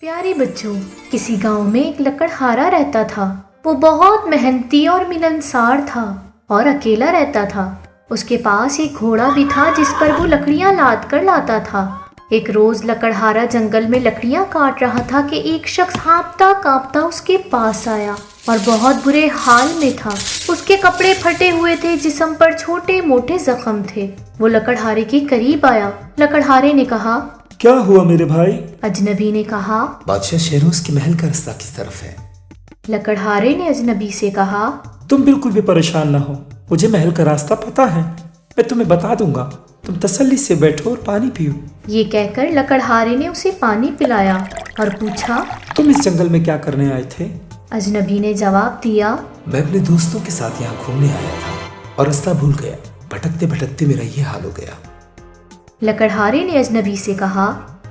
प्यारे बच्चों, किसी गांव में एक लकड़हारा रहता था। वो बहुत मेहनती और मिलनसार था और अकेला रहता था। उसके पास एक घोड़ा भी था जिस पर वो लकड़ियां लाद कर लाता था। एक रोज लकड़हारा जंगल में लकड़ियां काट रहा था कि एक शख्स हाँफता कांपता उसके पास आया और बहुत बुरे हाल में था। उसके कपड़े फटे हुए थे, जिस्म पर छोटे मोटे जख्म थे। वो लकड़हारे के करीब आया। लकड़हारे ने कहा, क्या हुआ मेरे भाई? अजनबी ने कहा, बादशाह शेरोज के महल का रास्ता किस तरफ है? लकड़हारे ने अजनबी से कहा, तुम बिल्कुल भी परेशान ना हो, मुझे महल का रास्ता पता है, मैं तुम्हें बता दूंगा। तुम तसल्ली से बैठो और पानी पियो। ये कहकर लकड़हारे ने उसे पानी पिलाया और पूछा, तुम इस जंगल में क्या करने आए थे? अजनबी ने जवाब दिया, मैं अपने दोस्तों के साथ यहाँ घूमने आया था और रास्ता भूल गया। भटकते भटकते मेरा ये हाल हो गया। लकड़हारे ने अजनबी से कहा,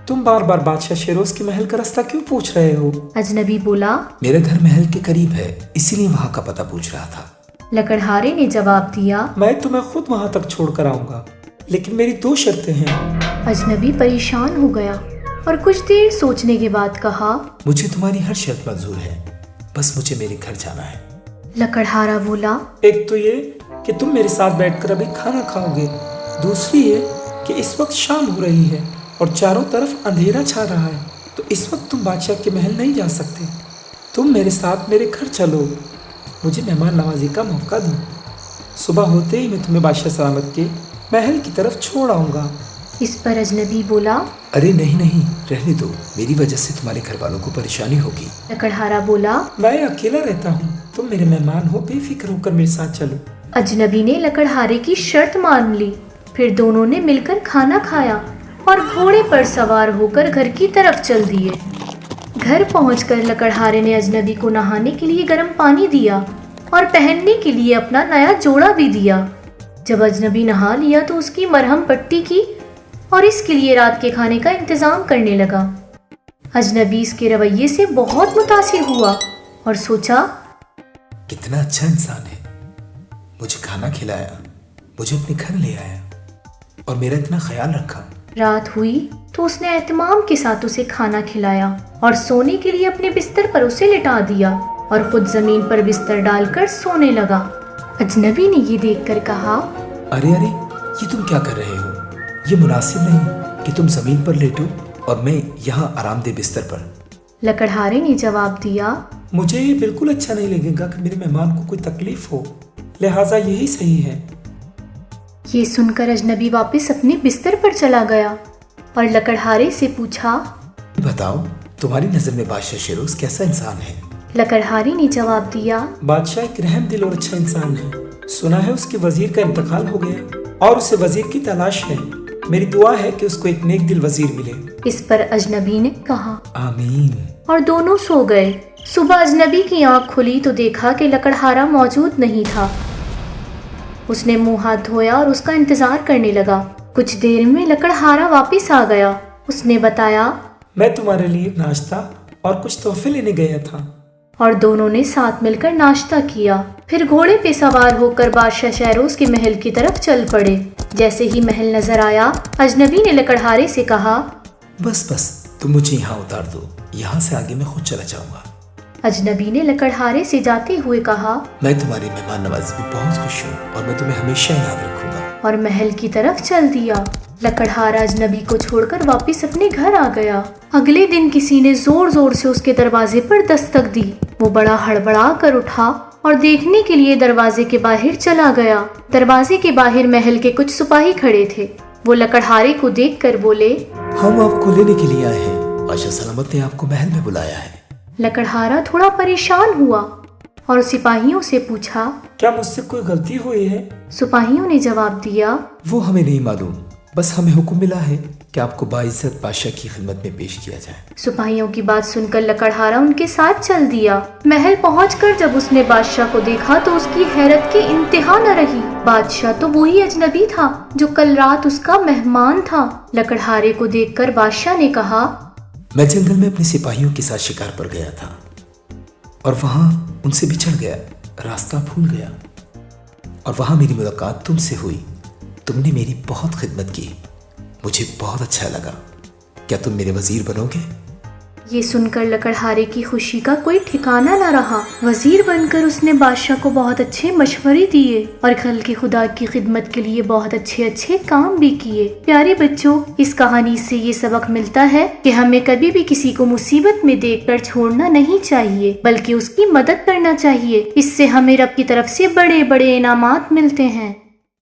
तुम बार बार बादशाह शेरोज के महल का रास्ता क्यों पूछ रहे हो? अजनबी बोला, मेरा घर महल के करीब है, इसीलिए वहाँ का पता पूछ रहा था। लकड़हारे ने जवाब दिया, मैं तुम्हें खुद वहाँ तक छोड़ कर आऊंगा, लेकिन मेरी 2 शर्तें हैं। अजनबी परेशान हो गया और कुछ देर सोचने के बाद कहा, मुझे तुम्हारी हर शर्त मंजूर है, बस मुझे मेरे घर जाना है। लकड़हारा बोला, एक तो ये कि तुम मेरे साथ बैठकर अभी खाना खाओगे, दूसरी ये कि इस वक्त शाम हो रही है और चारों तरफ अंधेरा छा रहा है, तो इस वक्त तुम बादशाह के महल नहीं जा सकते। तुम मेरे साथ मेरे घर चलो, मुझे मेहमान नवाजी का मौका दो। सुबह होते ही मैं तुम्हें बादशाह सलामत के महल की तरफ छोड़ आऊँगा। इस पर अजनबी बोला, अरे नहीं नहीं, रहने दो, मेरी वजह से तुम्हारे घर वालों को परेशानी होगी। लकड़हारा बोला, मैं अकेला रहता हूँ, तुम मेरे मेहमान हो, बेफिक्र होकर मेरे साथ चलो। अजनबी ने लकड़हारे की शर्त मान ली। फिर दोनों ने मिलकर खाना खाया और घोड़े पर सवार होकर घर की तरफ चल दिए। घर पहुंचकर लकड़हारे ने अजनबी को नहाने के लिए गर्म पानी दिया और पहनने के लिए अपना नया जोड़ा भी दिया। जब अजनबी नहा लिया तो उसकी मरहम पट्टी की और इसके लिए रात के खाने का इंतजाम करने लगा। अजनबी इसके रवैये से बहुत मुतासिर हुआ और सोचा, कितना अच्छा इंसान है, मुझे खाना खिलाया, मुझे अपने घर ले आया और मेरा इतना ख्याल रखा। रात हुई तो उसने एहतमाम के साथ उसे खाना खिलाया और सोने के लिए अपने बिस्तर पर उसे लिटा दिया और खुद जमीन पर बिस्तर डालकर सोने लगा। अजनबी ने ये देखकर कहा, अरे अरे, ये तुम क्या कर रहे हो? ये मुनासिब नहीं कि तुम जमीन पर लेटो और मैं यहाँ आरामदेह बिस्तर पर। लकड़हारे ने जवाब दिया, मुझे ये बिल्कुल अच्छा नहीं लगेगा कि मेरे मेहमान को कोई तकलीफ हो, लिहाजा यही सही है। ये सुनकर अजनबी वापस अपने बिस्तर पर चला गया और लकड़हारे से पूछा, बताओ, तुम्हारी नजर में बादशाह शेरोज कैसा इंसान है? लकड़हारे ने जवाब दिया, बादशाह एक रहम दिल और अच्छा इंसान है। सुना है उसके वजीर का इंतकाल हो गया और उसे वजीर की तलाश है। मेरी दुआ है कि उसको एक नेक दिल वजीर मिले। इस पर अजनबी ने कहा, आमीन। और दोनों सो गए। सुबह अजनबी की आंख खुली तो देखा कि लकड़हारा मौजूद नहीं था। उसने मुंह हाथ धोया और उसका इंतजार करने लगा। कुछ देर में लकड़हारा वापस आ गया। उसने बताया, मैं तुम्हारे लिए नाश्ता और कुछ तोहफे लेने गया था। और दोनों ने साथ मिलकर नाश्ता किया। फिर घोड़े पे सवार होकर बादशाह शेरोज के महल की तरफ चल पड़े। जैसे ही महल नजर आया, अजनबी ने लकड़हारे से कहा, बस बस, तुम मुझे यहाँ उतार दो, यहाँ से आगे मैं खुद चला जाऊंगा। अजनबी ने लकड़हारे से जाते हुए कहा, मैं तुम्हारी मेहमान नवाजी में बहुत खुश हूँ और मैं तुम्हें हमेशा याद रखूंगा। और महल की तरफ चल दिया। लकड़हारा अजनबी को छोड़कर वापस अपने घर आ गया। अगले दिन किसी ने जोर जोर से उसके दरवाजे पर दस्तक दी। वो बड़ा हड़बड़ा कर उठा और देखने के लिए दरवाजे के बाहर चला गया। दरवाजे के बाहर महल के कुछ सिपाही खड़े थे। वो लकड़हारे को देखकर बोले, हम आपको लेने के लिए आए हैं, बादशाह सलामत ने आपको महल में बुलाया है। लकड़हारा थोड़ा परेशान हुआ और सिपाहियों से पूछा, क्या मुझसे कोई गलती हुई है? सिपाहियों ने जवाब दिया, वो हमें नहीं मालूम, बस हमें हुक्म मिला है कि आपको बाइज्जत बादशाह की खिदमत में पेश किया जाए। सिपाहियों की बात सुनकर लकड़हारा उनके साथ चल दिया। महल पहुंचकर जब उसने बादशाह को देखा तो उसकी हैरत की इंतहा न रही। बादशाह तो वही अजनबी था जो कल रात उसका मेहमान था। लकड़हारे को देखकर बादशाह ने कहा, मैं जंगल में अपने सिपाहियों के साथ शिकार पर गया था और वहां उनसे बिछड़ गया, रास्ता भूल गया और वहां मेरी मुलाकात तुमसे हुई। तुमने मेरी बहुत खिदमत की, मुझे बहुत अच्छा लगा। क्या तुम मेरे वजीर बनोगे? یہ سن کر لکڑہارے کی خوشی کا کوئی ٹھکانہ نہ رہا۔ وزیر بن کر اس نے بادشاہ کو بہت اچھے مشورے دیے اور خلق خدا کی خدمت کے لیے بہت اچھے کام بھی کیے۔ پیارے بچوں، اس کہانی سے یہ سبق ملتا ہے کہ ہمیں کبھی بھی کسی کو مصیبت میں دیکھ کر چھوڑنا نہیں چاہیے، بلکہ اس کی مدد کرنا چاہیے۔ اس سے ہمیں رب کی طرف سے بڑے بڑے انعامات ملتے ہیں۔